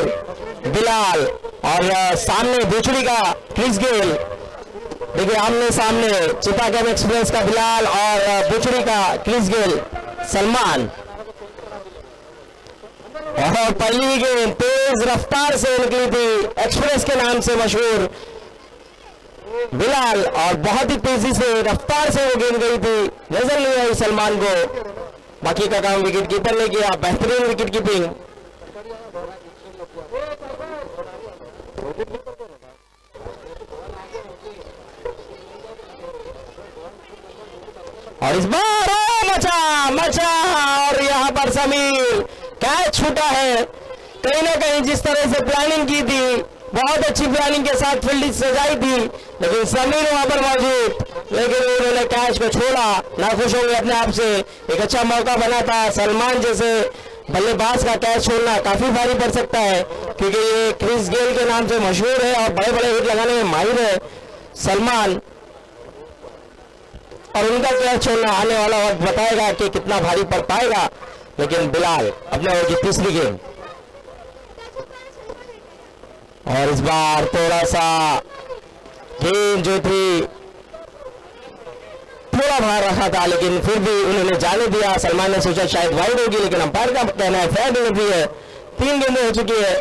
समीर, बिलाल और सामने बुचड़ी का क्रिस गेल। देखिए आमने सामने चिटागंग एक्सप्रेस का बिलाल और बुचड़ी का क्रिस गेल सलमान। और पहली गेंद तेज रफ्तार से निकली थी, एक्सप्रेस के नाम से मशहूर बिलाल, और बहुत ही तेजी से रफ्तार से वो गेंद गई थी, नजर नहीं आई सलमान को। बाकी का काम विकेट कीपर ने किया, बेहतरीन विकेट कीपिंग। और इस बार मचा और यहाँ पर समीर कैच छूटा है। कहीं ना कहीं जिस तरह से प्लानिंग की थी, बहुत अच्छी प्लानिंग के साथ फील्डिंग सजाई थी, लेकिन समीर वहां पर मौजूद, लेकिन उन्होंने कैच को छोड़ा। नाखुश होंगे अपने आप से, एक अच्छा मौका बना था। सलमान जैसे बल्लेबाज का कैच छोड़ना काफी भारी पड़ सकता है, क्योंकि ये क्रिस गेल के नाम से मशहूर है और बड़े बड़े हिट लगाने में माहिर है सलमान, और उनका कैच छोड़ना आने वाला वक्त बताएगा कि कितना भारी पड़ पाएगा। लेकिन बिलाल अपने ओवर की तीसरी गेंद, और इस बार थोड़ा सा गेंद जो थी थोड़ा बाहर रखा था, लेकिन फिर भी उन्होंने जाने दिया। सलमान ने सोचा शायद वाइड होगी, लेकिन अंपायर का कहना है फेयर डिलीवरी है। 3 गेंदें हो चुकी है।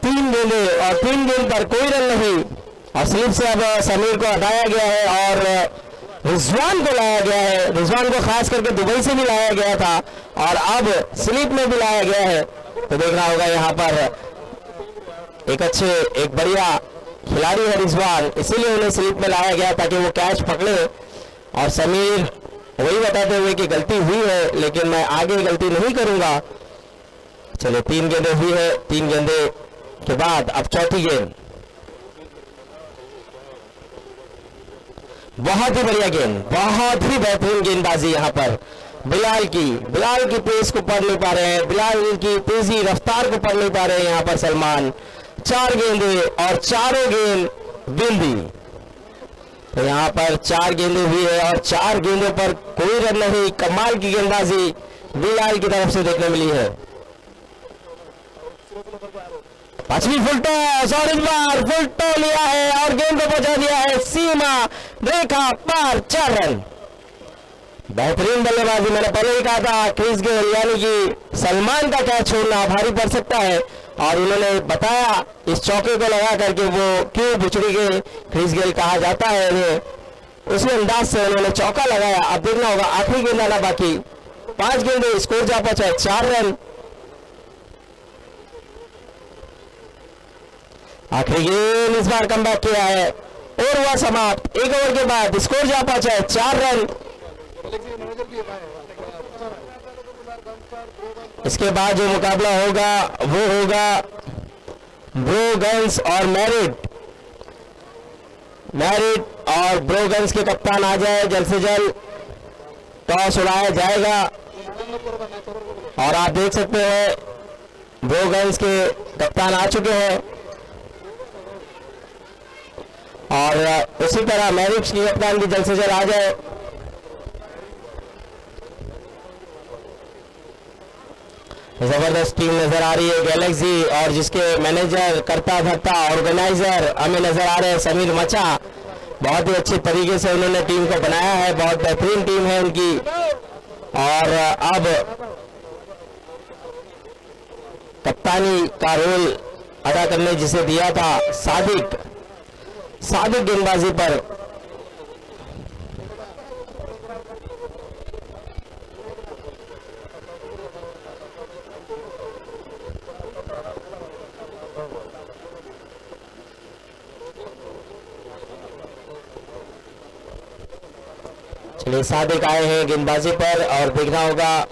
तीन गेंद पर कोई रन नहीं, और स्लिप से अब समीर को हटाया गया है और रिजवान को लाया गया है। रिजवान को खास करके दुबई से भी लाया गया था और अब स्लिप में भी लाया गया है। तो देखना होगा यहाँ पर एक बढ़िया खिलाड़ी है रिजवान, इसीलिए उन्हें स्लिप में लाया गया ताकि वो कैच पकड़े। और समीर वही बताते हुए कि गलती हुई है, लेकिन मैं आगे गलती नहीं करूंगा। चलो 3 गेंदें हुई है, 3 गेंदे के बाद अब चौथी गेंद। बहुत ही बढ़िया गेंद, बहुत ही बेहतरीन गेंदबाजी यहाँ पर बिलाल की पेस को पढ़ नहीं पा रहे हैं, बिलाल की तेजी रफ्तार को पढ़ नहीं पा रहे हैं यहाँ पर सलमान। 4 गेंदें और चारों गेंद बिंदी। तो यहाँ पर 4 गेंदें हुई है और 4 गेंदों पर कोई रन नहीं। कमाल की गेंदबाजी बिलाल की तरफ से देखने मिली है। 5वीं फुल टॉस, और इस बार फुल टॉस लिया है और गेंद को पहुंचा दिया है सीमा रेखा पार। 4 रन। बेहतरीन बल्लेबाजी, मैंने पहले ही कहा था क्रिस गेल यानी कि सलमान का कैच छोड़ना भारी पड़ सकता है, और उन्होंने बताया इस चौके को लगा करके वो क्यों बुचड़ी के क्रिस गेल कहा जाता है। उसी अंदाज से उन्होंने चौका लगाया। अब देखना होगा, आखिरी गेंद आना बाकी। 5 गेंदे, स्कोर जा पहुंचा 4 रन। आखिरी गेंद इस बार कम बैक किया है और हुआ समाप्त। 1 ओवर के बाद स्कोर जा पहुंचा है 4 रन। इसके बाद जो मुकाबला होगा वो होगा ब्रोगन्स और मैरिट और ब्रोगन्स के कप्तान आ जाए जल्द से जल्द। टॉस उड़ाया जाएगा और आप देख सकते हैं ब्रोगन्स के कप्तान आ चुके हैं, और उसी तरह मैरिट्स की कप्तान भी जल्द से जल्द आ जाए। जबरदस्त टीम नजर आ रही है गैलेक्सी, और जिसके मैनेजर करता धरता ऑर्गेनाइजर हमें नजर आ रहे हैं समीर मचा। बहुत ही अच्छे तरीके से उन्होंने टीम को बनाया है, बहुत बेहतरीन टीम है उनकी। और अब कप्तानी का रोल अदा करने जिसे दिया था सादिक गेंदबाजी पर चलिए सादिक आए हैं गेंदबाजी पर, और देखना होगा।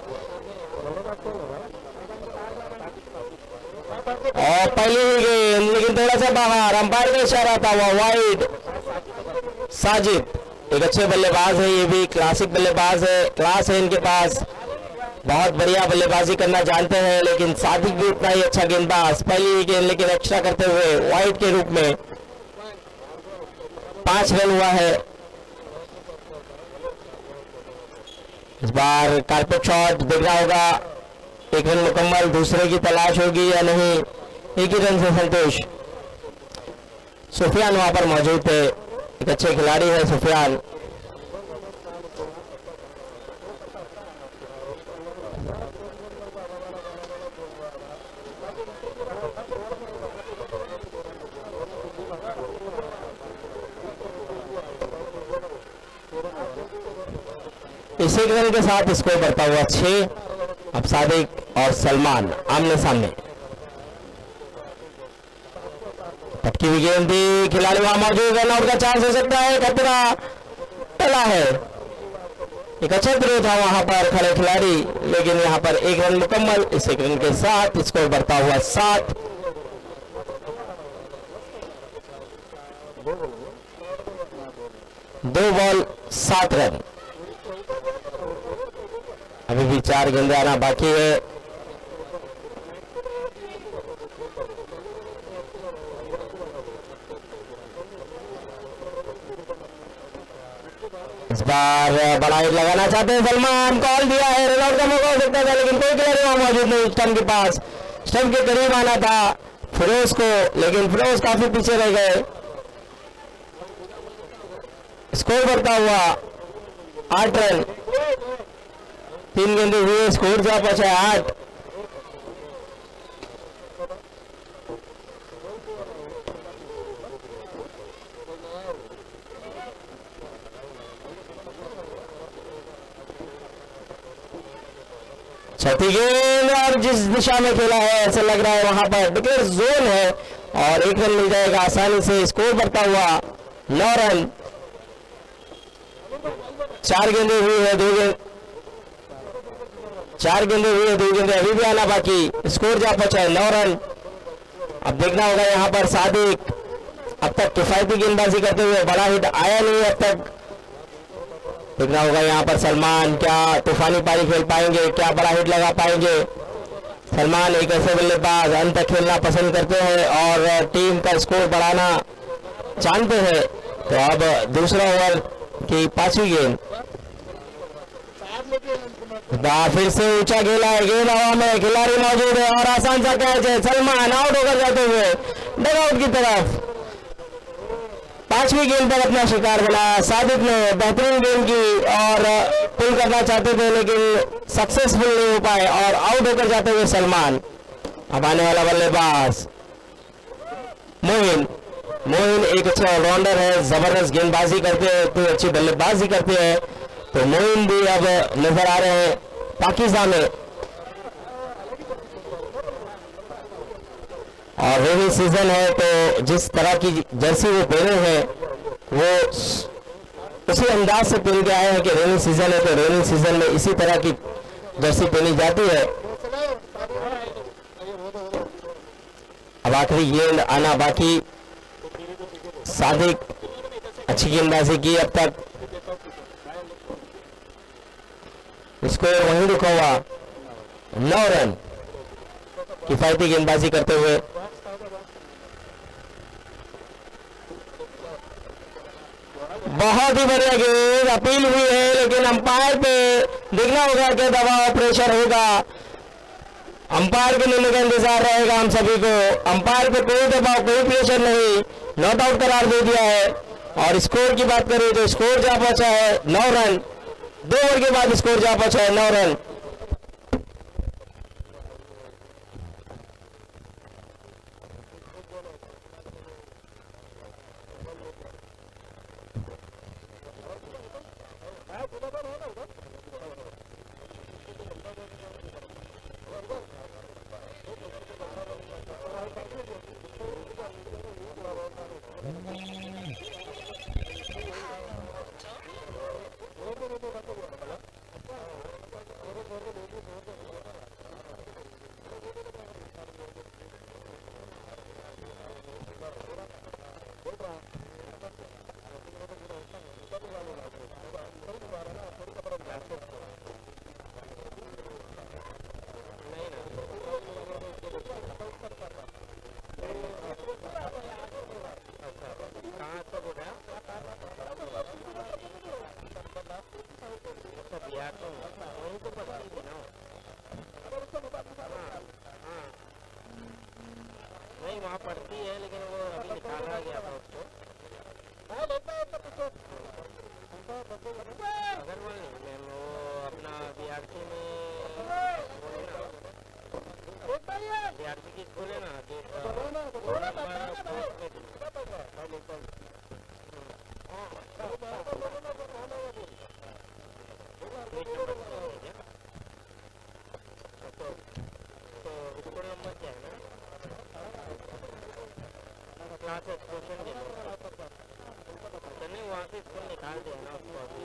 और पहली ही गेंद, लेकिन थोड़ा सा बाहर, अंपायर का इशारा था, वह वाइड। साजिद एक अच्छे बल्लेबाज है, ये भी क्लासिक बल्लेबाज है, क्लास है इनके पास, बहुत बढ़िया बल्लेबाजी करना जानते हैं। लेकिन सादिक भी उतना ही अच्छा गेंदबाज। पहली ही गेंद लेकिन एक्स्ट्रा करते हुए वाइड के रूप में 5 रन हुआ है। इस बार कारपेट शॉट देखना होगा, एक रन मुकम्मल, दूसरे की तलाश होगी या नहीं, एक ही रन से संतोष। सुफियान वहां पर मौजूद थे, एक अच्छे खिलाड़ी है सुफियान। इसी रन के साथ स्कोर बढ़ता हुआ 6। अब सादिक और सलमान आमने सामने। पटकी हुई गेंद थी, खिलाड़ी वहां मौजूद, रन आउट का चांस हो सकता है, खतरा टला है। एक अच्छा थ्रो था वहां पर खड़े खिलाड़ी, लेकिन यहां पर एक रन मुकम्मल। इस एक रन के साथ स्कोर बढ़ता हुआ 7। दो बॉल 7 रन। अभी भी 4 गेंदें आना बाकी है। इस बार बड़ा हिट लगाना चाहते हैं सलमान, कॉल दिया है, रन आउट का मौका हो सकता था, लेकिन कोई खिलाड़ी वहां मौजूद नहीं स्टंप के पास। स्टंप के करीब आना था फिरोज को, लेकिन फिरोज काफी पीछे रह गए। स्कोर बढ़ता हुआ 8 रन। 3 गेंदें हुए, स्कोर जा पहुंचा 8। छठी गेंद और जिस दिशा में खेला है ऐसा लग रहा है वहां पर डिक्लेयर जोन है और एक रन मिल जाएगा आसानी से। स्कोर बढ़ता हुआ 9 रन। 4 गेंदें हुई है, 2 गेंद 4 गेंदें हुई है, 2 गेंदें अभी भी आना बाकी। स्कोर जा पहुंचा है 9 रन। अब देखना होगा यहाँ पर सादिक अब तक किफायती गेंदबाजी करते हुए, बड़ा हिट आया नहीं अब तक। देखना होगा यहाँ पर सलमान क्या तूफानी पारी खेल पाएंगे, क्या बड़ा हिट लगा पाएंगे। सलमान एक ऐसे बल्लेबाज अंत तक खेलना पसंद करते हैं और टीम का स्कोर बढ़ाना जानते हैं। तो अब दूसरा ओवर की 5वीं गेंद, फिर से ऊंचा खेला है, गेंद हवा में, खिलाड़ी मौजूद है और आसान सा कैच है। सलमान आउट होकर जाते हुए डगआउट की तरफ। 5वीं गेंद पर अपना शिकार बनाया सादिक ने, बेहतरीन गेंद की और पुल करना चाहते थे लेकिन सक्सेसफुल नहीं हो पाए और आउट होकर जाते हुए सलमान। अब आने वाला बल्लेबाज मोइन। मोइन एक अच्छा ऑलराउंडर है, जबरदस्त गेंदबाजी करते हैं, तो अच्छी बल्लेबाजी करते हैं। तो मोइन भी अब नजर आ रहे हैं पाकिस्तान में। और रेनी सीजन है तो जिस तरह की जर्सी वो पहने हैं वो उसी अंदाज से पहन के आए हैं कि रेनी सीजन है तो रेनी सीजन में इसी तरह की जर्सी पहनी जाती है। अब आखिरी गेंद आना बाकी। सादिक अच्छी गेंदबाजी की अब तक, स्कोर वहीं रुका हुआ 9 रन किफायती गेंदबाजी करते हुए। बहुत ही बढ़िया गेंद, अपील हुई है लेकिन अंपायर पे देखना होगा क्या दबाव प्रेशर होगा। अंपायर के निर्णय का इंतजार रहेगा हम सभी को। अंपायर पे कोई दबाव कोई प्रेशर नहीं, नॉट आउट करार दे दिया है। और स्कोर की बात करें तो स्कोर जा पहुंचा है 9 रन। 2 ओवर के बाद स्कोर जा पहुंचा है 9 रन। तो वहाँ पड़ती है, लेकिन वो अभी निकाला गया था उसको। अगर वो अपना बीआरसी में बीआरसी की स्कूल है ना, तो स्कूल नंबर क्या है ना, क्लास एक्सप्रेशन दे नहीं, वहाँ से स्कूल निकाल दिया ना उसको अभी।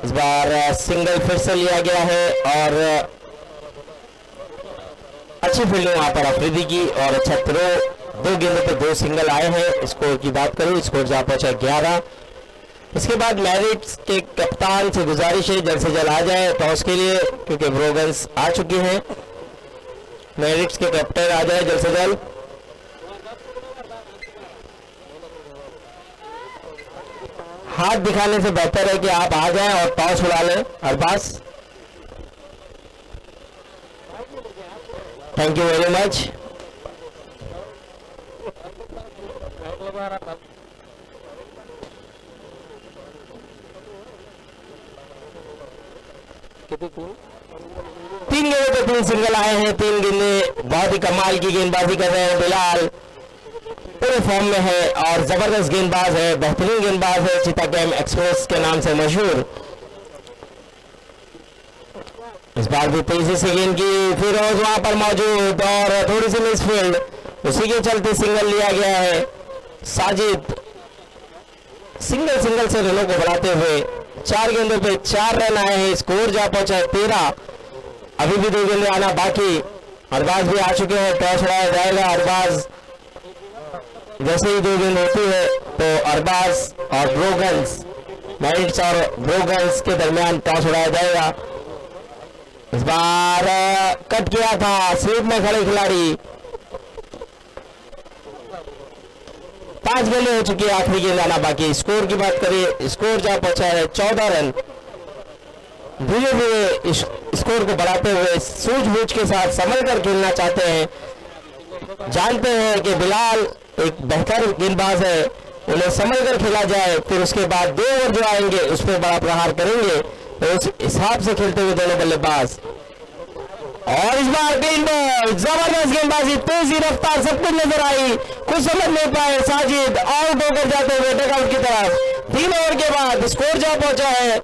इस बार सिंगल फिर से लिया गया है और अच्छी फील्डिंग वहां पर अफरीदी की और अच्छा थ्रो। 2 गेंदों पे 2 सिंगल आए हैं। स्कोर की बात करूं, स्कोर जहां पहुंचा 11। इसके बाद मैरिट्स के कप्तान से गुजारिश है जल्द से जल्द आ जाए टॉस के लिए, क्योंकि ब्रोगन्स आ चुके हैं। मैरिट्स के कैप्टन आ जाए जल्द से जल्द। हाथ दिखाने से बेहतर है कि आप आ जाएं और टॉस उड़ा लें। Arbaaz, thank you very much. तीन गेंदों पे 3 सिंगल आए हैं। 3 गेंदे बहुत ही कमाल की गेंदबाजी कर रहे हैं। बिलाल पूरे फॉर्म में है और जबरदस्त गेंदबाज है, बेहतरीन गेंदबाज है, चिटागंग एक्सप्रेस के नाम से मशहूर। इस बार भी तेजी से गेंद की, फिरोज वहां पर मौजूद और थोड़ी सी मिसफील्ड, उसी के चलते सिंगल लिया गया है। साजिद सिंगल से रनों को बढ़ाते हुए 4 गेंदों पे 4 रन आए हैं। स्कोर जा पहुंचा है 13। अभी भी 2 गेंदें आना बाकी। अरबाज भी आ चुके हैं, टॉस उड़ाया जाएगा। अरबाज जैसे ही 2 गेंद होती है तो अरबाज और ब्रोगन्स, मैरिट्स और ब्रोगन्स के दरमियान टॉस उड़ाया जाएगा। इस बार कट किया था स्वीप में खड़े खिलाड़ी। 5 गेंदें हो चुकी है, आखिरी गेंद आना बाकी। स्कोर की बात करें, स्कोर जहां पहुंचा है 14 रन। धीरे धीरे स्कोर को बढ़ाते हुए सूझबूझ के साथ संभल कर खेलना चाहते हैं। जानते हैं कि बिलाल एक बेहतर गेंदबाज है, उन्हें संभल कर खेला जाए, फिर उसके बाद 2 ओवर जो आएंगे उस पर बड़ा प्रहार करेंगे। तो उस हिसाब से खेलते हुए दोनों बल्लेबाज। और इस बार ग्रीन बॉल, जबरदस्त गेंदबाजी, तेजी रफ्तार सब कुछ नजर आई, कुछ समझ नहीं पाए। साजिद आउट होकर जाते हुए डगआउट की तरफ। 3 ओवर के बाद स्कोर जा पहुंचा है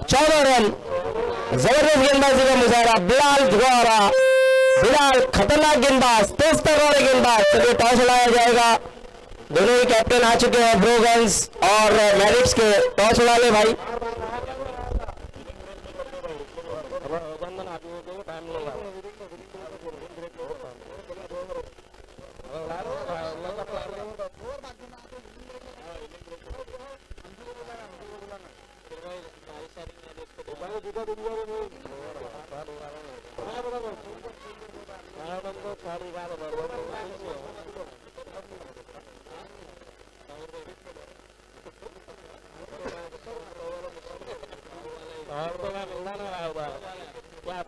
14 रन। जबरदस्त गेंदबाजी का मुजाहरा बिलाल द्वारा। बिलाल खतरनाक गेंदबाज, तेज तर्र वाले गेंदबाज। चलिए टॉस उड़ाया जाएगा। दोनों ही कैप्टन आ चुके हैं, ब्रोगन्स और मैरिट्स के। टॉस उड़ा ले भाई।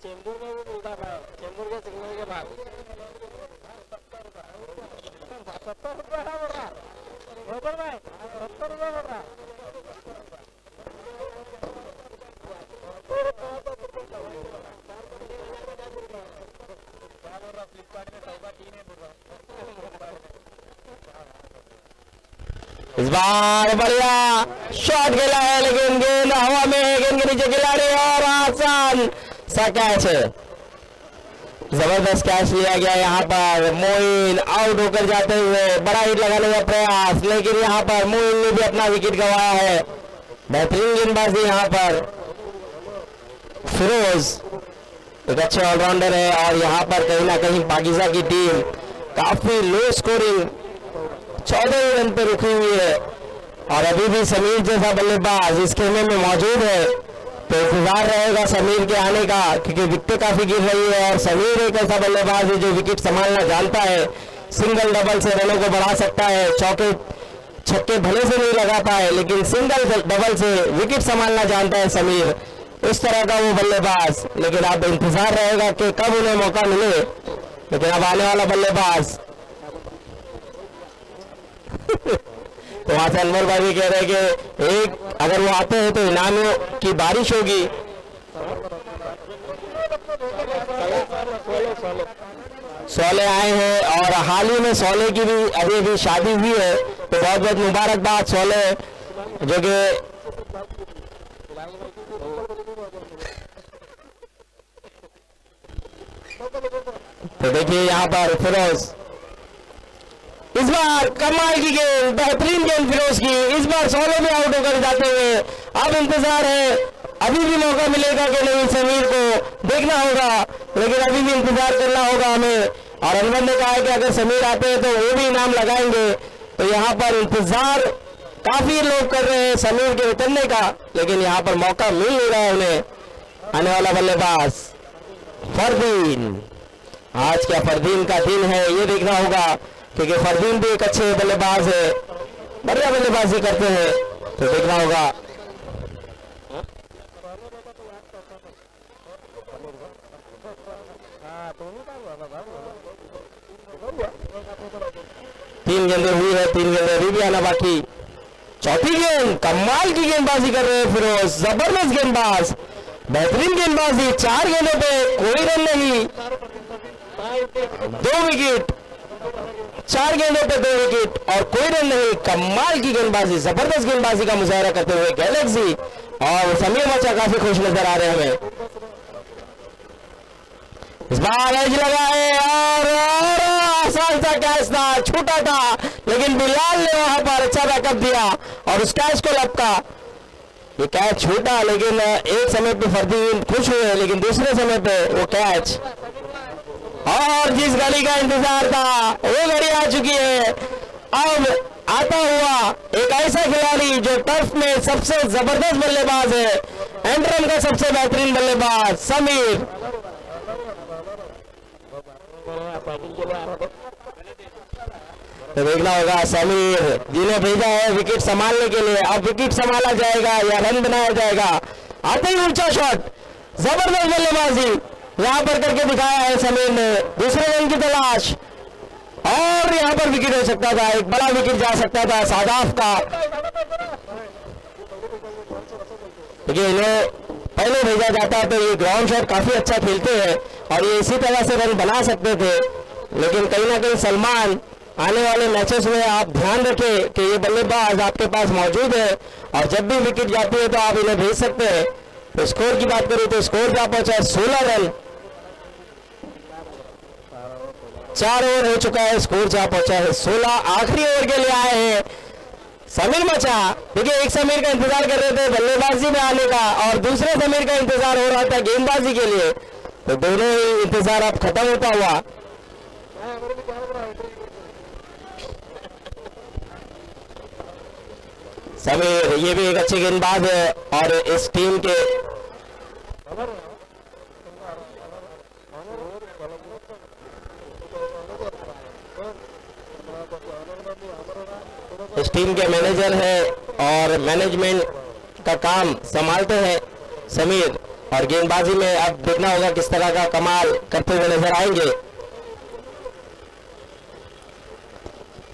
चेंबूर में भी मिलता था, चेंबूर के सिग्नल के बाद 70 रुपये बोल रहा रोबर भाई, 70 रुपये बोल रहा। इस बार बढ़िया शॉट खेला है, लेकिन गेंद हवा में है। गेंद के नीचे खिलाड़ी और आसान सा कैच है। जबरदस्त कैच लिया गया यहाँ पर। मोइन आउट होकर जाते हुए बड़ा हिट लगाने का प्रयास, लेकिन यहाँ पर मोइन ने भी अपना विकेट गंवाया है। बेहतरीन गेंदबाजी यहाँ पर। फिरोज एक अच्छे ऑलराउंडर है और यहाँ पर कहीं ना कहीं पाकिस्तान की टीम काफी लो स्कोरिंग 14 रन पर रुकी हुई है। और अभी भी समीर जैसा बल्लेबाज इस खेमे में मौजूद है, तो इंतजार रहेगा समीर के आने का, क्योंकि विकेट काफी गिर रही है और समीर एक ऐसा बल्लेबाज है जो विकेट संभालना जानता है। सिंगल डबल से रनों को बढ़ा सकता है, चौके छक्के भले से नहीं लगा पाए लेकिन सिंगल डबल से विकेट संभालना जानता है समीर, इस तरह का वो बल्लेबाज। लेकिन अब इंतजार रहेगा कि कब उन्हें मौका मिले। लेकिन अब आने वाला बल्लेबाज तो वहां से अनवर भाई भी कह रहे हैं कि एक अगर वो आते हैं तो इनामियों की बारिश होगी। सोले आए हैं और हाल ही में सोले की भी अभी शादी हुई है, तो बहुत बहुत मुबारकबाद सोले, जो कि तो देखिए यहाँ पर फिरोज, इस बार कमाल की गेंद, बेहतरीन गेंद फिरोज की, इस बार सोले में आउट होकर जाते हुए। अब इंतजार है, अभी भी मौका मिलेगा कि नहीं, समीर को देखना होगा, लेकिन अभी भी इंतजार करना होगा हमें। और अनवर ने कहा है कि अगर समीर आते हैं तो वो भी इनाम लगाएंगे। तो यहाँ पर इंतजार काफी लोग कर रहे हैं समीर के उतरने का, लेकिन यहाँ पर मौका मिल नहीं रहा है उन्हें। आने वाला बल्लेबाज फरदीन, आज क्या फरदीन का दिन है ये देखना होगा, क्योंकि फरदीन भी एक अच्छे बल्लेबाज है, बढ़िया बल्लेबाजी करते हैं, तो देखना होगा। तीन गेंदें हुई है, तीन गेंदें अभी भी आना बाकी। चौथी गेंद, कमाल की गेंदबाजी कर रहे हैं फिरोज, जबरदस्त गेंदबाज, बेहतरीन गेंदबाजी। 4 गेंदों पे कोई रन नहीं, 2 विकेट, 4 गेंदों पे 2 विकेट और कोई रन नहीं। कमाल की गेंदबाजी, जबरदस्त गेंदबाजी का मुजाहरा करते हुए गैलेक्सी और समीर मचा काफी खुश नजर आ रहे हैं हमें। इस बार एज लगा है और आसान सा कैच था, छूटा था, लेकिन बिलाल ने वहां पर अच्छा बैकअप दिया और उस कैच को लपका। ये कैच छूटा, लेकिन एक समय पे फरदीन खुश हुए, लेकिन दूसरे समय पे वो कैच, और जिस घड़ी का इंतजार था वो घड़ी आ चुकी है। अब आता हुआ एक ऐसा खिलाड़ी जो टर्फ में सबसे जबरदस्त बल्लेबाज है, एंड्रम का सबसे बेहतरीन बल्लेबाज समीर। तो देखना होगा समीर जिन्हें भेजा है विकेट संभालने के लिए, अब विकेट संभाला जाएगा या रन बनाया जाएगा। आते ही ऊंचा शॉट, जबरदस्त बल्लेबाजी यहां पर करके दिखाया है समीर ने, दूसरे रन की तलाश, और यहां पर विकेट हो सकता था, एक बड़ा विकेट जा सकता था सादाफ का। देखिए इन्हें पहले भेजा जाता तो ये ग्राउंड शॉट काफी अच्छा खेलते हैं और ये इसी तरह से रन बना सकते थे, लेकिन कहीं ना कहीं सलमान आने वाले मैचेस में आप ध्यान रखें कि ये बल्लेबाज आपके पास मौजूद है और जब भी विकेट जाती है तो आप इन्हें भेज सकते हैं। तो स्कोर की बात करें तो स्कोर क्या पहुंचा है, 16 रन, 4 ओवर हो चुका है, स्कोर क्या पहुंचा है 16। आखिरी ओवर के लिए आए हैं समीर मचा। देखिए एक समीर का इंतजार कर रहे थे बल्लेबाजी में आने का और दूसरे समीर का इंतजार हो रहा था गेंदबाजी के लिए, तो दोनों ही इंतजार अब खत्म होता हुआ। समीर ये भी एक अच्छे गेंदबाज है और इस टीम के मैनेजर है और मैनेजमेंट का काम संभालते हैं समीर, और गेंदबाजी में अब देखना होगा किस तरह का कमाल करते हुए नजर आएंगे।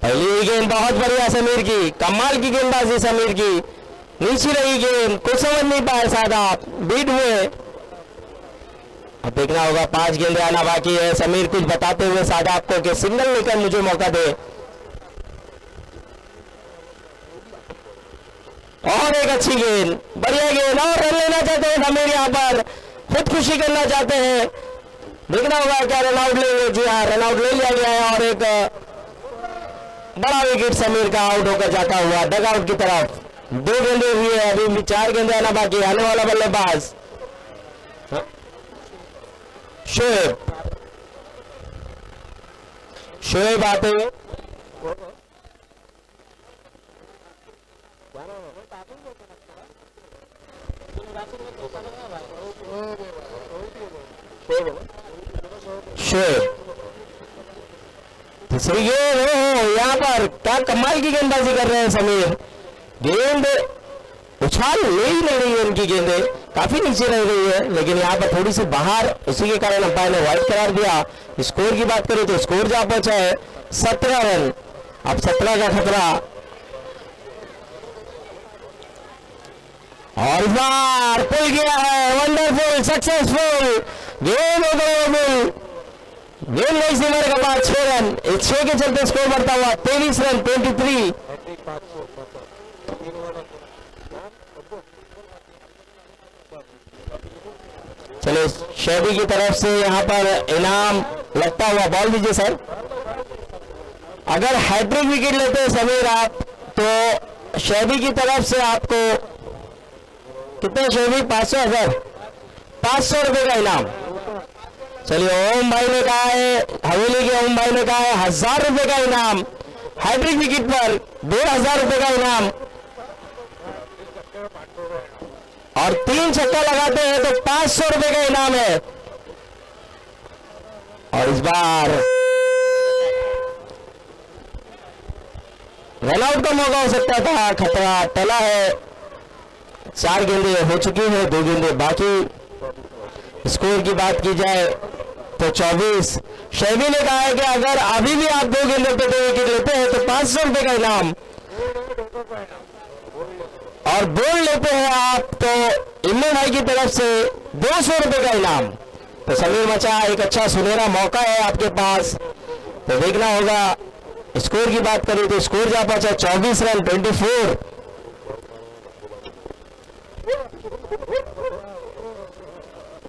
पहली गेंद बहुत बढ़िया समीर की, कमाल की गेंदबाजी समीर की, नीचे रही गेंद, कुछ समझ नहीं पाए सादाब, बीट हुए। अब देखना होगा 5 गेंदें आना बाकी है, समीर कुछ बताते हुए सादाब को कि सिंगल लेकर मुझे मौका दे। और एक अच्छी गेंद, बढ़िया गेंद, और रन लेना चाहते हैं समीर, यहाँ पर खुदकुशी करना चाहते हैं। देखना होगा क्या रन आउट लेंगे। जी हाँ, रन आउट ले लिया गया है और एक बड़ा विकेट समीर का आउट होकर जाता हुआ डग आउट की तरफ। 2 गेंदें हुई है, अभी भी 4 गेंदें आना बाकी। आने वाला बल्लेबाज शोएब आते हुए, शोएब तीसरी गेंद। हो यहाँ पर क्या कमाल की गेंदबाजी कर रहे हैं समीर। गेंद उछाल ले ही नहीं रही है, उनकी गेंदें काफी नीचे रह गई है, लेकिन यहाँ पर थोड़ी सी बाहर, उसी के कारण अंपायर ने वाइड करार दिया। स्कोर की बात करें तो स्कोर जा पहुंचा है 17 रन। अब 17 का खतरा, और इस बार पुल गया है। Wonderful, successful game over. Game नहीं सीमर के बाद 6 रन। इस 6 के चलते स्कोर बढ़ता हुआ 23 रन 23। चलो शैबी की तरफ से यहाँ पर इनाम लगता हुआ, बॉल दीजिए सर। अगर हैट्रिक विकेट लेते हैं समीर आप, तो शैबी की तरफ से आपको कितने शैबी 500,000 500 रुपए का इनाम। चलिए ओम भाई ने कहा है, हवेली के ओम भाई ने कहा है 1000 रुपए का इनाम। हैट्रिक विकेट पर 2000 रुपए का इनाम, और 3 छक्का लगाते हैं तो 500 रुपए का इनाम है। और इस बार रनआउट का मौका हो सकता था, खतरा टला है। 4 गेंदें हो चुकी है, 2 गेंदें बाकी। स्कोर की बात की जाए तो 24। शैबी ने कहा है कि अगर अभी भी आप 2 गेंदों पे 2 विकेट लेते हैं तो 500 रुपए का इनाम, और बोल लेते हैं आप तो इम्मन भाई की तरफ से 200 रुपए का इनाम। तो समीर मचा, एक अच्छा सुनहरा मौका है आपके पास, तो देखना होगा। स्कोर की बात करें तो स्कोर जा पहुंचा 24 रन 24।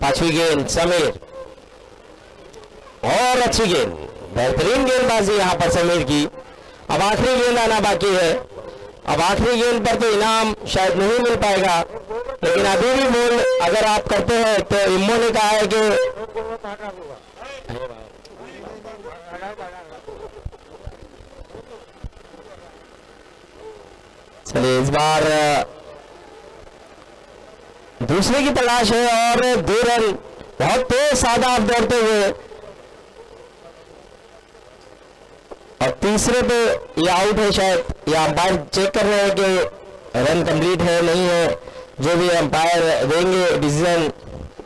पांचवी गेंद समीर, और अच्छी गेंद, बेहतरीन गेंदबाजी यहां पर समीर की। अब आखिरी गेंद आना बाकी है। अब आखिरी गेंद पर तो इनाम शायद नहीं मिल पाएगा, लेकिन अभी भी बोल अगर आप करते हैं तो इम्मो ने कहा है कि चलिए इस बार दूसरे की तलाश है, और 2 रन बहुत तेज सादा आप दौड़ते हुए, और तीसरे पे ये आउट है शायद, या अंपायर चेक कर रहे हैं कि रन कंप्लीट है नहीं है। जो भी अंपायर देंगे डिसीजन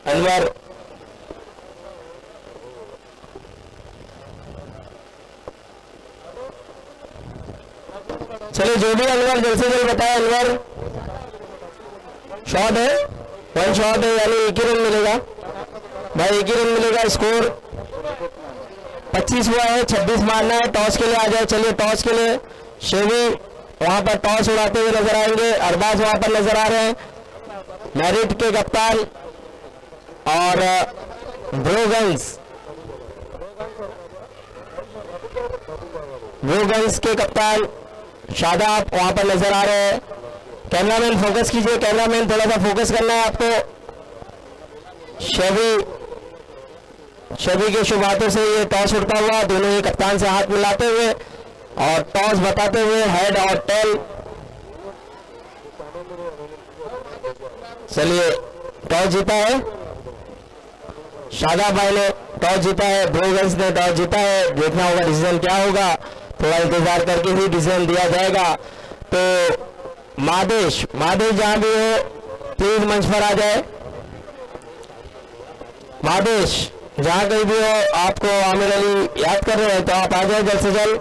अनवर। चलिए जो भी अनवर जल्द से जल्द बताए। अनवर शॉट है, 1 शॉट है, यानी 1 ही रन मिलेगा भाई, 1 ही रन मिलेगा। स्कोर 25 हुआ है, 26 मारना है। टॉस के लिए आ जाए। चलिए टॉस के लिए शेवी वहां पर टॉस उड़ाते हुए नजर आएंगे। अरबाज वहां पर नजर आ रहे हैं, मैरिट के कप्तान, और ब्रोगन्स के कप्तान शादाब वहां पर नजर आ रहे हैं। कैमरामैन फोकस कीजिए, कैमरामैन थोड़ा सा फोकस करना है आपको। शबी के शुभ हाथों से ये टॉस उड़ता हुआ, दोनों ही कप्तान से हाथ मिलाते हुए और टॉस बताते हुए हेड और टेल। चलिए टॉस जीता है शादाब भाई ने, टॉस जीता है ब्रोगन्स ने, टॉस जीता है। देखना होगा डिसीजन क्या होगा, थोड़ा इंतजार करके ही डिसीजन दिया जाएगा। तो मादेश जहां भी हो प्लीज मंच पर आ जाए। मादेश जहां कहीं भी हो, आपको आमिर अली याद कर रहे हैं, तो आप आ जाए जल्द से जल्द।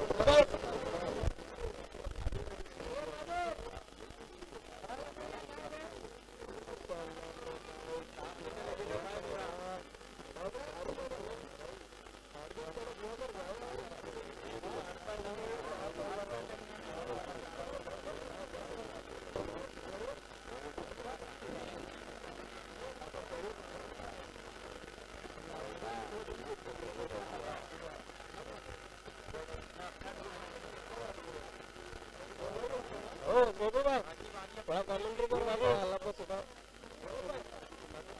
बड़ा कमेंट्री कर रहा है अल्लाह को सुना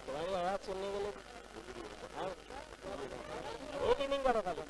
तुम्हारी आवाज सुनने के लिए एक इनिंग कर रहा था।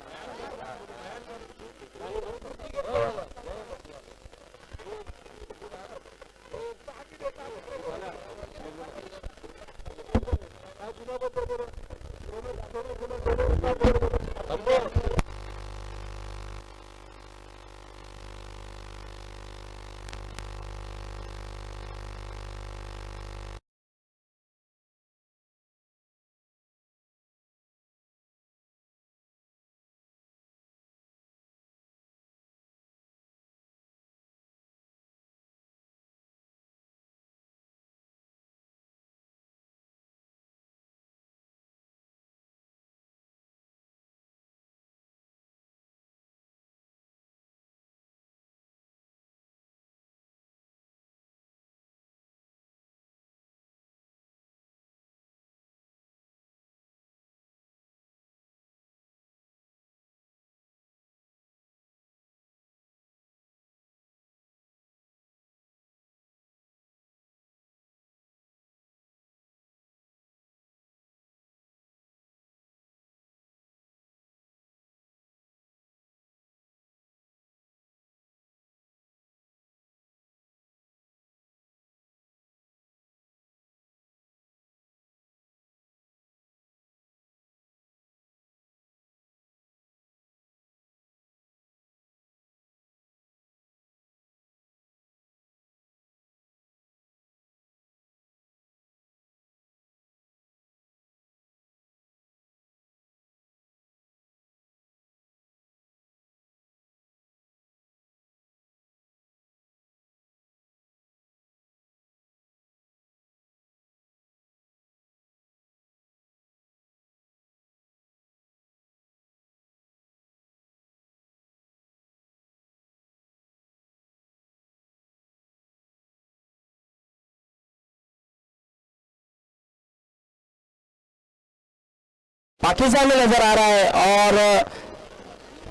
पाकिस्तान में नजर आ रहा है और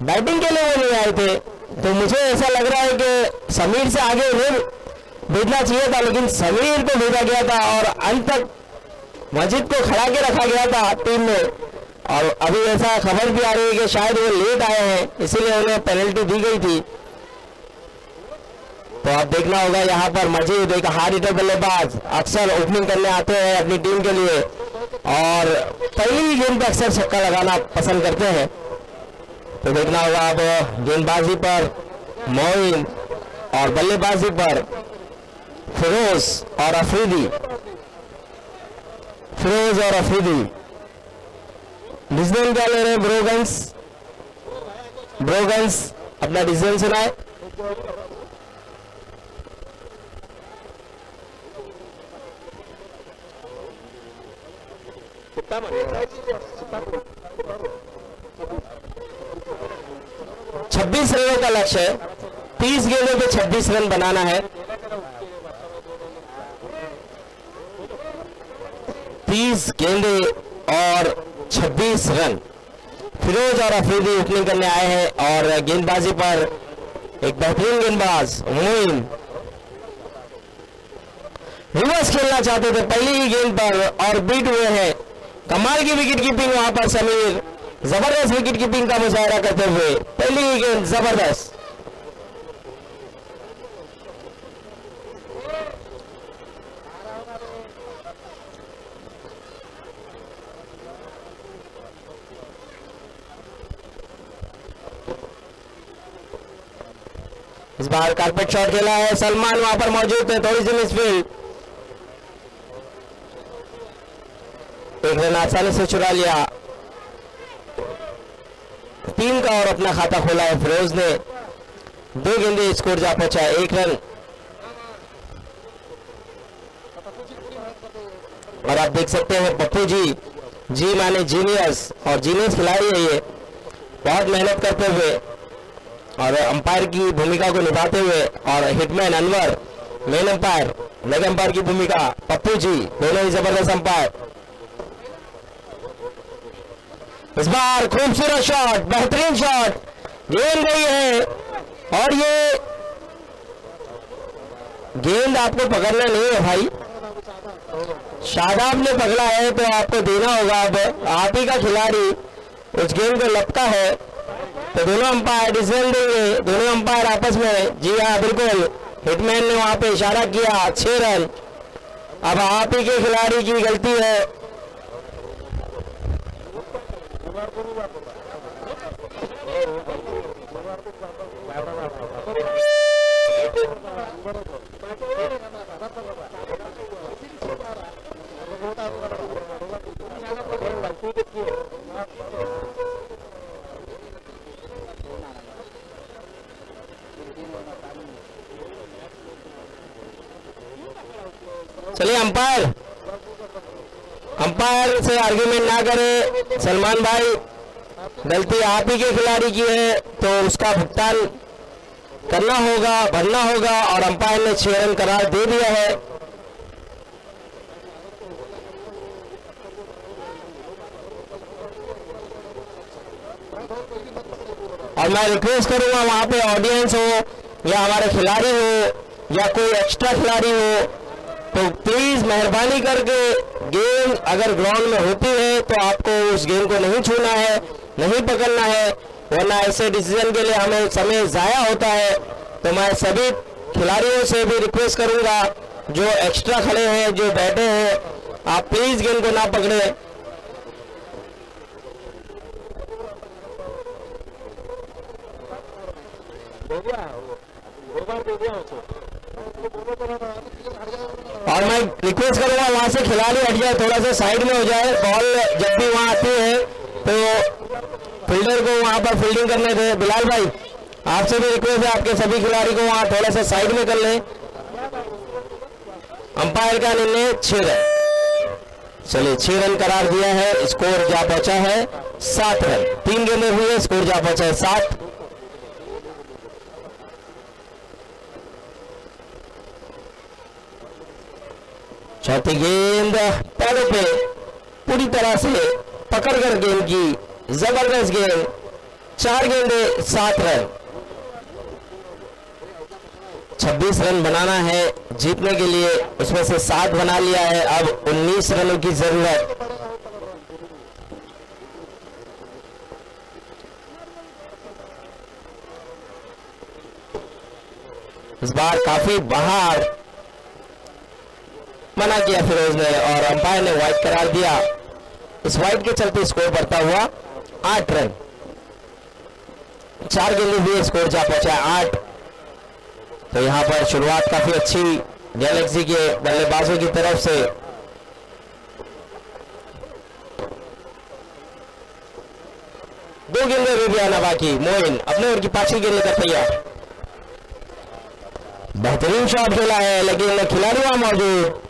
बैटिंग के लिए वो नहीं आए थे, तो मुझे ऐसा लग रहा है कि समीर से आगे उन्हें भेजना चाहिए था, लेकिन समीर को भेजा गया था और अंत तक मजिद को खड़ा के रखा गया था टीम में। और अभी ऐसा खबर भी आ रही है कि शायद वो लेट आए हैं, इसीलिए उन्हें पेनल्टी दी गई थी। तो अब देखना होगा यहाँ पर मजीद एक हार्ड हिटर बल्लेबाज अक्सर ओपनिंग करने आते हैं अपनी टीम के लिए और पहली गेंद पर अक्सर छक्का लगाना पसंद करते हैं। तो देखना होगा अब गेंदबाजी पर मोइन और बल्लेबाजी पर फिरोज और अफरीदी। फिरोज और अफरीदी डिसीजन क्या ले रहे हैं? ब्रोगन्स अपना डिसीजन सुनाए। छब्बीस रनों का लक्ष्य है, 30 गेंदों पे 26 रन बनाना है। 30 गेंदे और 26 रन। फिरोज और अफरीदी ओपनिंग करने आए हैं और गेंदबाजी पर एक बेहतरीन गेंदबाज मोइन रिवर्स खेलना चाहते थे पहली ही गेंद पर और बीट हुए हैं। कमाल की विकेट कीपिंग वहां पर समीर, जबरदस्त विकेट कीपिंग का मुजाहरा करते हुए पहली ही गेंद जबरदस्त। इस बार कारपेट शॉट खेला है, सलमान वहां पर मौजूद थे, थोड़ी सी मिसफील्ड, एक रन आसानी से चुरा लिया। 3 का और अपना खाता खोला है फिरोज ने, 2 गेंदे स्कोर जा पहुंचा है, 1 रन। और आप देख सकते हैं पप्पू जी माने जीनियस, और जीनियस खिलाड़ी है ये, बहुत मेहनत करते हुए और अंपायर की भूमिका को निभाते हुए, और hitman Anwar main umpire, leg umpire की भूमिका पप्पू जी, दोनों ही जबरदस्त अंपायर। इस बार खूबसूरत शॉट, बेहतरीन शॉट, गेंद गई है और ये गेंद आपको पकड़ना नहीं है भाई, शादाब ने पकड़ा है तो आपको देना होगा। अब आप ही का खिलाड़ी उस गेंद को लपका है तो दोनों अंपायर डिसीजन देंगे, दोनों अंपायर आपस में। जी हाँ बिल्कुल, हिटमैन ने वहां पे इशारा किया, 6 रन। अब आप ही के खिलाड़ी की गलती है, चलिए अंपायर से आर्ग्यूमेंट ना करें सलमान भाई, गलती आप ही के खिलाड़ी की है तो उसका भुगतान करना होगा, भरना होगा, और अंपायर ने 6 रन करार दे दिया है। और मैं रिक्वेस्ट करूंगा वहां पे ऑडियंस हो या हमारे खिलाड़ी हो या कोई एक्स्ट्रा खिलाड़ी हो तो प्लीज मेहरबानी करके गेंद अगर ग्राउंड में होती है तो आपको उस गेंद को नहीं छूना है, नहीं पकड़ना है, वरना ऐसे डिसीजन के लिए हमें समय जाया होता है। तो मैं सभी खिलाड़ियों से भी रिक्वेस्ट करूंगा जो एक्स्ट्रा खड़े हैं, जो बैठे हैं, आप प्लीज गेंद को ना पकड़े। और मैं रिक्वेस्ट करूंगा वहां से खिलाड़ी हट जाए, थोड़ा सा साइड में हो जाए। बॉल जब भी वहां आती है तो फील्डर को वहां पर फील्डिंग करने दे। बिलाल भाई आपसे भी रिक्वेस्ट है आपके सभी खिलाड़ी को वहां थोड़ा सा साइड में कर लें। अंपायर का निर्णय 6 रन। चलिए 6 रन करार दिया है, स्कोर जा पहुंचा है 7 रन। 3 गेंदें हुई है, स्कोर जा पहुंचा है 7। चौथी गेंद पैरों पे पूरी तरह से पकड़कर गेंद की जबरदस्त गेंद। 4 गेंदें 7 रन। 26 रन बनाना है जीतने के लिए, उसमें से 7 बना लिया है। अब 19 रनों की जरूरत। इस बार काफी बाहर मना किया फिरोज ने और अंपायर ने वाइड करार दिया। इस वाइड के चलते स्कोर बढ़ता हुआ 8 रन। 4 गेंदें हुई, स्कोर जा पहुंचा 8। तो यहां पर शुरुआत काफी अच्छी गैलेक्सी के बल्लेबाजों की तरफ से। दो गेंदें भी आना बाकी। मोइन अपने ओर की 5वीं गेंद लेकर तैयार। बेहतरीन शॉट खेला है लेकिन खिलाड़ी वहां मौजूद।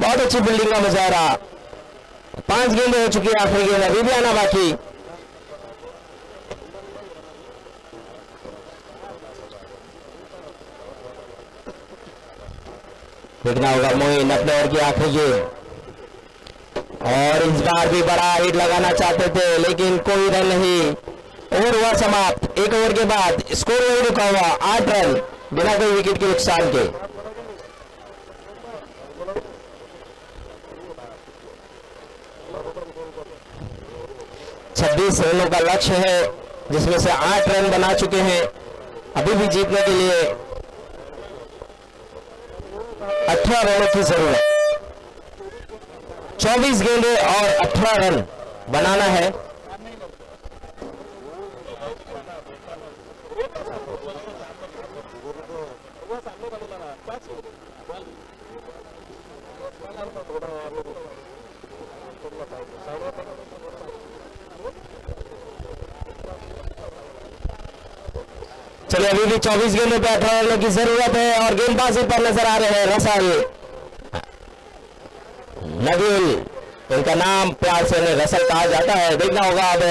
बहुत अच्छी फील्डिंग का मुजाहरा। 5 गेंदें हो चुकी है, आखिरी गेंद अभी भी आना बाकी। देखना होगा मोइन अपने ओर की आखिरी गेंद। और इस बार भी बड़ा हिट लगाना चाहते थे लेकिन कोई रन नहीं। ओवर हुआ समाप्त। 1 ओवर के बाद स्कोर वही रुका हुआ 8 रन बिना कोई विकेट के नुकसान के। छब्बीस रनों का लक्ष्य है जिसमें से 8 रन बना चुके हैं। अभी भी जीतने के लिए 18 रनों की जरूरत। 24 गेंदें और 18 रन बनाना है। चलिए अभी भी 24 गेंदों पे 18 रनों की जरूरत है और गेंदबाजी पर नजर आ रहे हैं रसल नबील। इनका नाम प्यार से रसल कहा जाता है। देखना होगा अब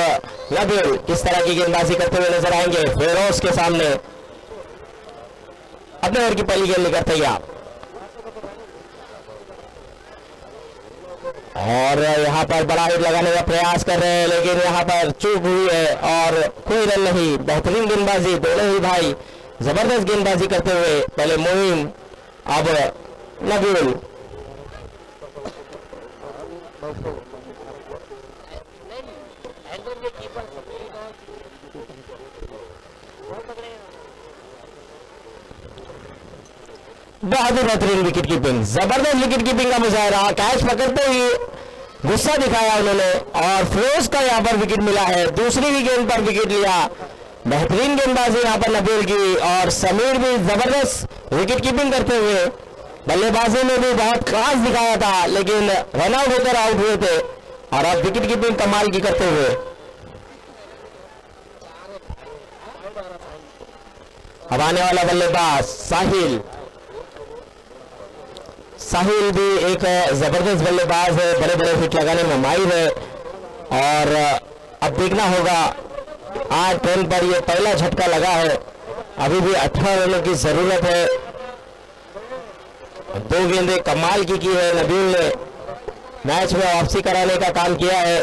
नबील किस तरह की गेंदबाजी करते हुए नजर आएंगे। फेरोज के सामने अपने ओर की पहली गेंद लेकर तैयार। और यहाँ पर बड़ा हिट लगाने का प्रयास कर रहे हैं लेकिन यहाँ पर चूक हुई है और कोई रन नहीं। बेहतरीन गेंदबाजी दोनों ही भाई जबरदस्त गेंदबाजी करते हुए। पहले मोइन अब नबील। बहुत ही बेहतरीन विकेट कीपिंग, जबरदस्त विकेट कीपिंग का मुजाहरा। कैच पकड़ते ही गुस्सा दिखाया उन्होंने और फिरोज का यहाँ पर विकेट मिला है, दूसरी ही गेंद पर विकेट लिया। बेहतरीन गेंदबाजी यहाँ पर नबील की और समीर भी जबरदस्त विकेट कीपिंग करते हुए बल्लेबाजी में भी बहुत खास दिखाया था, लेकिन रन आउट होकर आउट हुए थे और अब विकेट कीपिंग कमाल की करते हुए। अब आने वाला बल्लेबाज साहिल। साहिल भी एक जबरदस्त बल्लेबाज है, बड़े बड़े हिट लगाने में माहिर है और अब देखना होगा 8 रन पर ये पहला झटका लगा है, अभी भी 18 रनों की जरूरत है। 2 गेंदें कमाल की है नबील ने, मैच में वापसी कराने का काम किया है।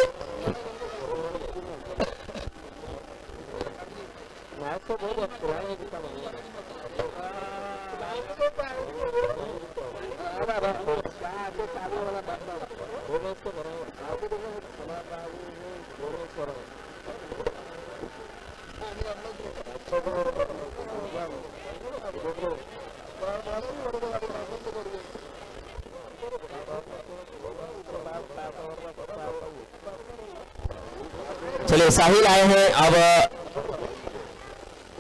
चलिए साहिल आए हैं, अब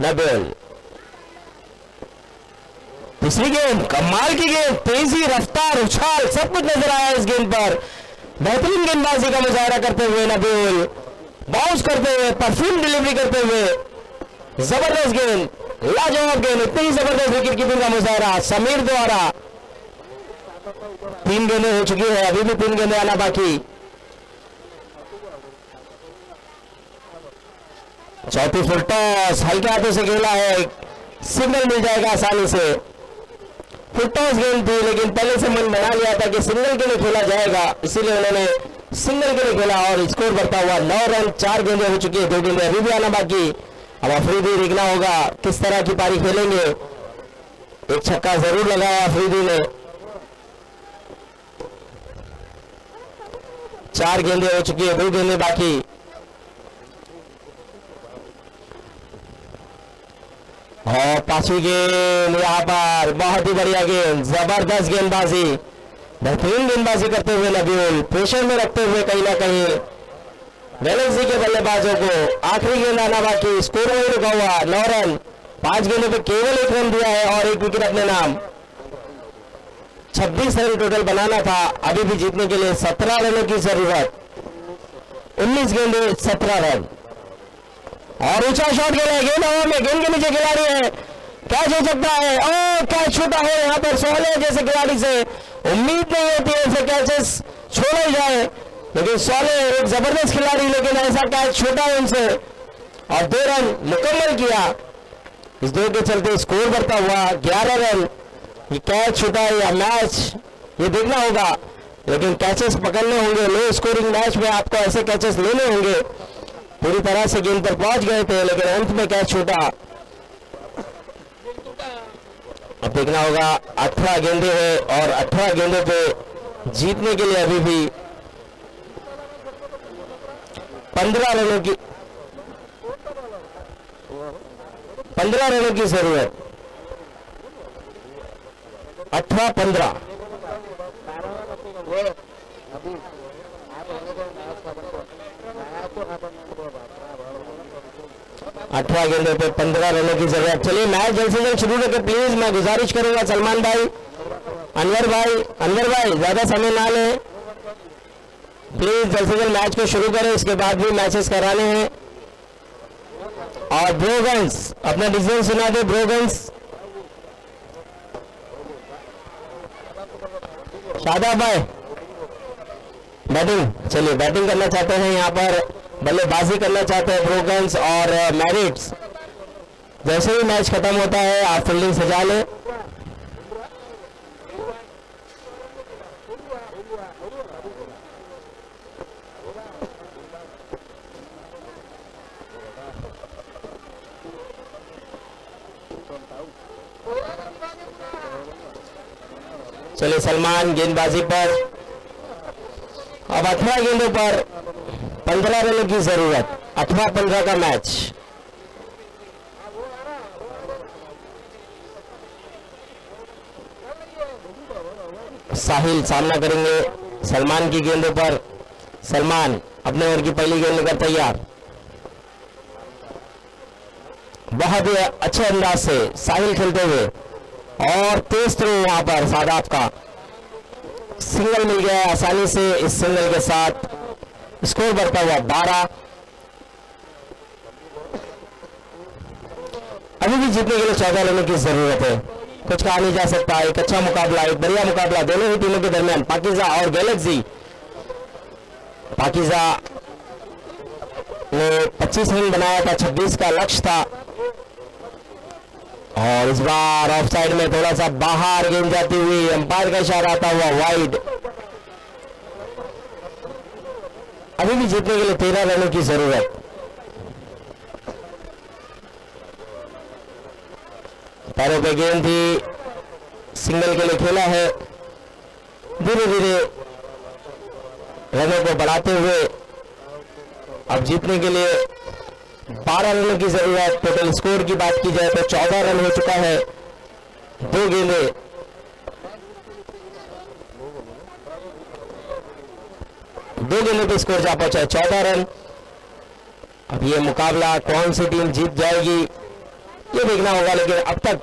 नबील। तीसरी गेंद कमाल की गेंद, तेजी रफ्तार उछाल सब कुछ नजर आया इस गेंद पर। बेहतरीन गेंदबाजी का मुजाहरा करते हुए नबील, बाउंस करते हुए, परफ्यूम डिलीवरी करते हुए, जबरदस्त गेंद, लाजवाब गेंद, इतनी ही जबरदस्त विकेट कीपिंग का मुजाहरा समीर द्वारा। 3 गेंदें हो चुकी है, अभी भी 3 गेंदें आना बाकी। चौथी फुल टॉस हल्के हाथों से खेला है, सिग्नल मिल जाएगा आसानी से। फुल टॉस गेंद थी, लेकिन पहले से मन बना लिया था कि सिग्नल के लिए खेला जाएगा, इसीलिए उन्होंने सिग्नल के लिए खेला और स्कोर बढ़ता हुआ 9 रन। 4 गेंदें हो चुकी है, 2 गेंदें अभी भी आना बाकी। अब अफरीदी देखना होगा किस तरह की पारी खेलेंगे। एक छक्का जरूर लगाया अफरीदी ने। 4 गेंदें हो चुकी है, 2 गेंदें बाकी। और 5वीं गेंद यहाँ पर बहुत ही बढ़िया गेंद, जबरदस्त गेंदबाजी, बेहतरीन गेंदबाजी करते हुए नबील, प्रेशर में रखते हुए कहीं ना कहीं गैलेक्सी के बल्लेबाजों को। आखिरी गेंद आना बाकी, स्कोर वही रुका हुआ 9 रन। 5 गेंदों पे केवल 1 रन दिया है और 1 विकेट अपने नाम। 26 रन टोटल बनाना था, अभी भी जीतने के लिए 17 रनों की जरूरत। 19 गेंदे 17 रन और ऊंचा शॉट खेला है, गेंद हवा में, गेंद के नीचे खिलाड़ी है, कैच हो सकता है। और कैच छूटा है यहाँ पर सोहले जैसे खिलाड़ी से। उम्मीद नहीं होती है ऐसे कैचेस छोड़े जाए, लेकिन सोहले एक जबरदस्त खिलाड़ी, लेकिन ऐसा कैच छूटा है उनसे और 2 रन मुकम्मल किया। इस 2 के चलते स्कोर बढ़ता हुआ 11 रन। ये कैच छूटा है या मैच, ये देखना होगा, लेकिन कैचेस पकड़ने होंगे। लो स्कोरिंग मैच में आपको ऐसे कैचेस लेने होंगे। पूरी तरह से गेंद पर पहुंच गए थे, लेकिन अंत में कैच छूटा। अब देखना होगा 18 गेंदें हैं और 18 गेंदों पे जीतने के लिए अभी भी 15 रनों की जरूरत। 18-15 18 गेंदों पे 15 रनों की जरूरत। चलिए मैच जल्द से जल्द शुरू करके प्लीज मैं गुजारिश करूंगा सलमान भाई, अनवर भाई ज्यादा समय ना लें प्लीज, जल्द से जल्द मैच को शुरू करें, इसके बाद भी मैचेस कराने हैं। और ब्रोगन्स अपना डिसीजन सुना दे। ब्रोगन्स शादाब भाई बैटिंग, चलिए बैटिंग करना चाहते हैं, यहाँ पर बल्लेबाजी करना चाहते हैं ब्रोगन्स और मैरिट्स। जैसे ही मैच खत्म होता है आप फील्डिंग सजा लें। चलिए सलमान गेंदबाजी पर, अब 18 गेंदों पर 15 रनों की जरूरत। 18-15 का मैच। साहिल सामना करेंगे सलमान की गेंदों पर। सलमान अपने ओवर की पहली गेंद लेकर तैयार। बहुत ही अच्छे अंदाज से साहिल खेलते हुए और तेज थ्रो वहां पर सादात का सिंगल मिल गया आसानी से। इस सिंगल के साथ स्कोर बढ़ता हुआ 12। अभी भी जीतने के लिए 14 लेने की जरूरत है, कुछ कहा नहीं जा सकता। एक अच्छा मुकाबला, एक बढ़िया मुकाबला दोनों ही टीमों के दरमियान, पाकिजा और गैलेक्सी। पाकिजा ने 25 रन बनाया था, 26 का लक्ष्य था और इस बार ऑफ साइड में थोड़ा सा बाहर गेंद जाती हुई, अंपायर का इशारा आता हुआ वाइड। अभी भी जीतने के लिए 13 रनों की जरूरत। पैरों पे गेंद थी, सिंगल के लिए खेला है। धीरे धीरे रनों को बढ़ाते हुए अब जीतने के लिए 12 रनों की जरूरत। टोटल स्कोर की बात की जाए तो 14 रन हो चुका है। 2 गेंदें, पे स्कोर जा पहुंचा है 14 रन। अब ये मुकाबला कौन सी टीम जीत जाएगी ये देखना होगा, लेकिन अब तक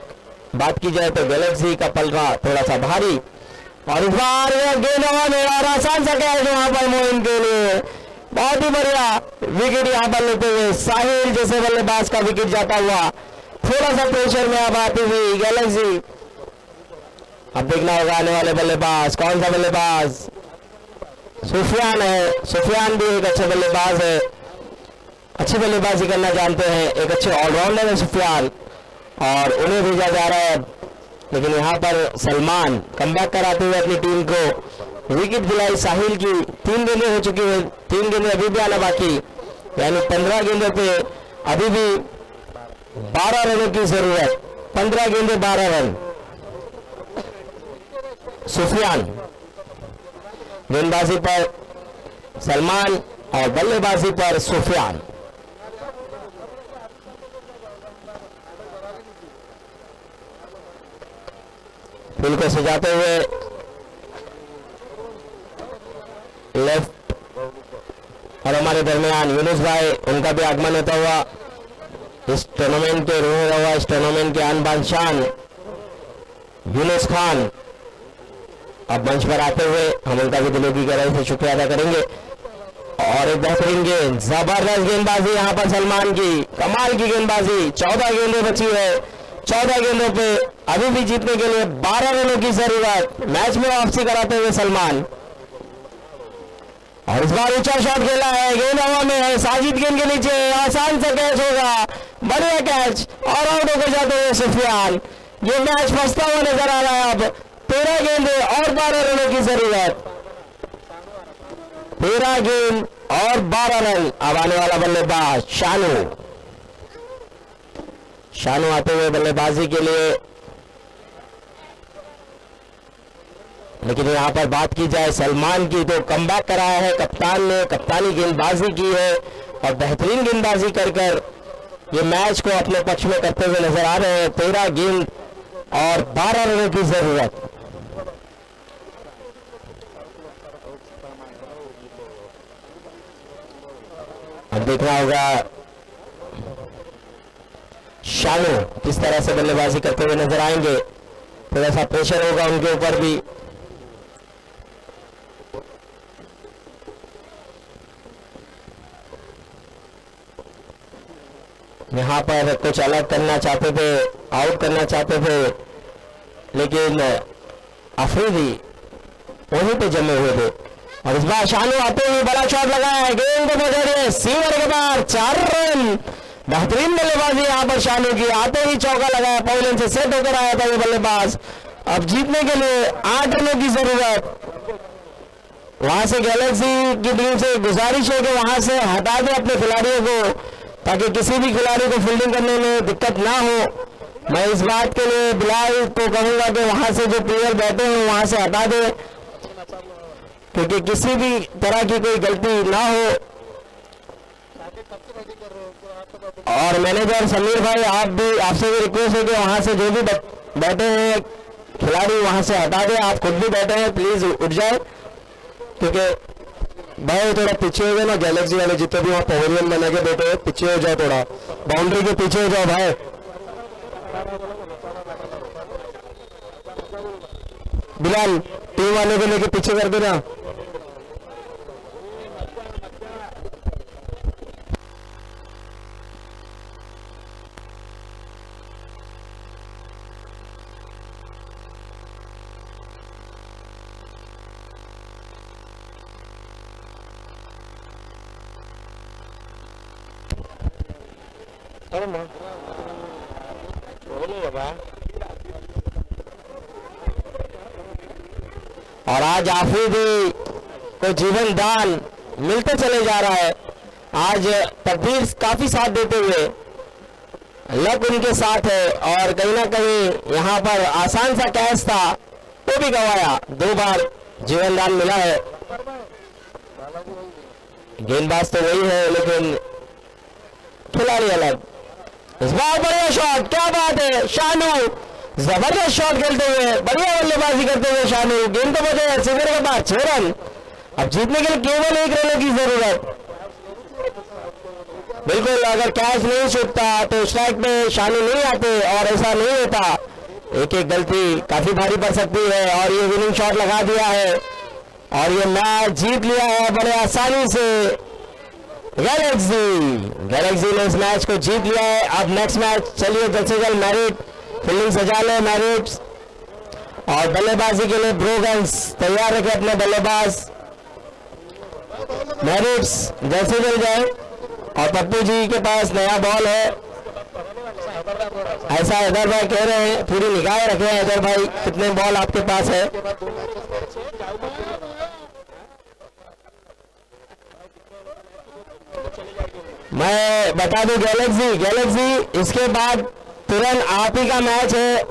बात की जाए तो गैलेक्सी का पलड़ा थोड़ा सा भारी। और इस बार गेंद हवा में और आसान सा कैच वहां पर मोइन के लिए, बहुत ही बढ़िया विकेट यहां पर लेते हुए साहिल जैसे बल्लेबाज का विकेट जाता हुआ। थोड़ा सा प्रेशर में अब आती हुई गैलेक्सी। अब देखना होगा आने वाले बल्लेबाज कौन सा बल्लेबाज। सुफियान है, सुफियान भी एक अच्छे बल्लेबाज है, अच्छी बल्लेबाजी करना जानते हैं, एक अच्छे ऑलराउंडर है सुफियान और उन्हें भेजा जा रहा है। लेकिन यहाँ पर सलमान कमबैक कराते हुए अपनी टीम को विकेट दिलाई साहिल की। 3 गेंदें हो चुकी है, 3 गेंदें अभी भी आना बाकी, यानी 15 गेंदों पे अभी भी 12 रनों की जरूरत। 15 गेंदें 12 रन। सुफियान गेंदबाजी पर सलमान और बल्लेबाजी पर सुफियान। फील्ड को सजाते हुए लेफ्ट और हमारे दरमियान यूनुस भाई, उनका भी आगमन होता हुआ इस टूर्नामेंट के रूह हुआ, इस टूर्नामेंट के आन बान शान यूनुस खान अब मंच पर आते हुए हम उनका भी दिलों की गहराई से शुक्रिया अदा करेंगे। और एक बेहतरीन गेंद, जबरदस्त गेंदबाजी यहाँ पर सलमान की, कमाल की गेंदबाजी। 14 गेंदें बची है, 14 गेंदों पे अभी भी जीतने के लिए 12 रनों की जरूरत। मैच में वापसी कराते हुए सलमान, और इस बार ऊंचा शॉट खेला है, गेंद हवा में है, साजिद गेंद के नीचे, आसान सा कैच होगा, बढ़िया कैच और आउट होकर जाते हुए सुफियान। ये मैच फंसता हुआ नजर आ रहा है। अब 13 गेंदें और 12 रनों की जरूरत। 13 गेंद और 12 रन। अब आने वाला बल्लेबाज शानू, शानू आते हुए बल्लेबाजी के लिए। लेकिन यहां पर बात की जाए सलमान की तो कमबैक कराया है कप्तान ने, कप्तानी गेंदबाजी की है और बेहतरीन गेंदबाजी कर कर ये मैच को अपने पक्ष में करते हुए नजर आ रहे हैं। 13 गेंद और 12 रनों की जरूरत। अब देखना होगा शानू किस तरह से बल्लेबाजी करते हुए नजर आएंगे। थोड़ा सा प्रेशर होगा उनके ऊपर भी। यहां पर कुछ अलग करना चाहते थे, आउट करना चाहते थे, लेकिन अफरीदी वहीं पे जमे हुए थे। और इस बार शानू आते हुए बड़ा शॉट लगाया है, गेंद को पकड़ रहे सीवर के बाद 4 रन। बेहतरीन बल्लेबाजी यहाँ पर शानू की, आते ही चौका लगाया, पॉइलन से सेट होकर आया था ये बल्लेबाज। अब जीतने के लिए 8 रनों की जरूरत। वहां से गैलेक्सी की टीम से गुजारिश है कि वहां से हटा दे अपने खिलाड़ियों को, ताकि किसी भी खिलाड़ी को फील्डिंग करने में दिक्कत ना हो। मैं इस बात के लिए बिलाल को कहूंगा कि वहां से जो प्लेयर बैठे हैं वहां से हटा दे, क्योंकि किसी भी तरह की कोई गलती ना हो। और मैनेजर समीर भाई, आप भी, आपसे भी रिक्वेस्ट है कि वहां से जो भी बैठे हैं खिलाड़ी वहां से हटा दें। आप खुद भी बैठे हैं, प्लीज उठ जाए, क्योंकि भाई थोड़ा पीछे हो जाओ ना, गैलेक्सी वाले जितने भी वहाँ पवेलियन बना के बैठे हैं, पीछे हो जाओ, थोड़ा बाउंड्री के पीछे हो जाओ भाई। बिलाल टीम वाले को लेके पीछे कर देना। और आज आफरीदी को जीवन दान मिलते चले जा रहा है। आज तकदीर काफी साथ देते हुए लक उनके साथ है, और कहीं ना कहीं यहाँ पर आसान सा कैच था वो भी गवाया, 2 बार जीवन दान मिला है। गेंदबाज तो वही है लेकिन खिलाड़ी अलग। इस बार बढ़िया शॉट, क्या बात है, शानू जबरदस्त शॉट खेलते हुए, बढ़िया बल्लेबाजी करते हुए शानू। गेंद तो बचे सिमर के पास 6 रन। अब जीतने के लिए केवल 1 रनों की जरूरत। बिल्कुल, अगर कैच नहीं छूटता तो स्ट्राइक में शानू नहीं आते और ऐसा नहीं होता। एक एक गलती काफी भारी पड़ सकती है, और ये विनिंग शॉट लगा दिया है और ये मैच जीत लिया है बड़े आसानी से गैलेक्सी ने इस मैच को जीत लिया है। अब नेक्स्ट मैच, चलिए जल्द से जल्द मैरिट फील्डिंग सजा ले, मैरिट्स, और बल्लेबाजी के लिए ब्रोगन्स तैयार रखे अपने बल्लेबाज। मैरिट्स जल्द से जल्द जाए, और पप्पू जी के पास नया बॉल है, ऐसा हैदर भाई कह रहे हैं। पूरी निगाह रखे हैदर भाई, कितने बॉल आपके पास है। मैं बता दूं, गैलेक्सी इसके बाद तुरंत आप ही का मैच है।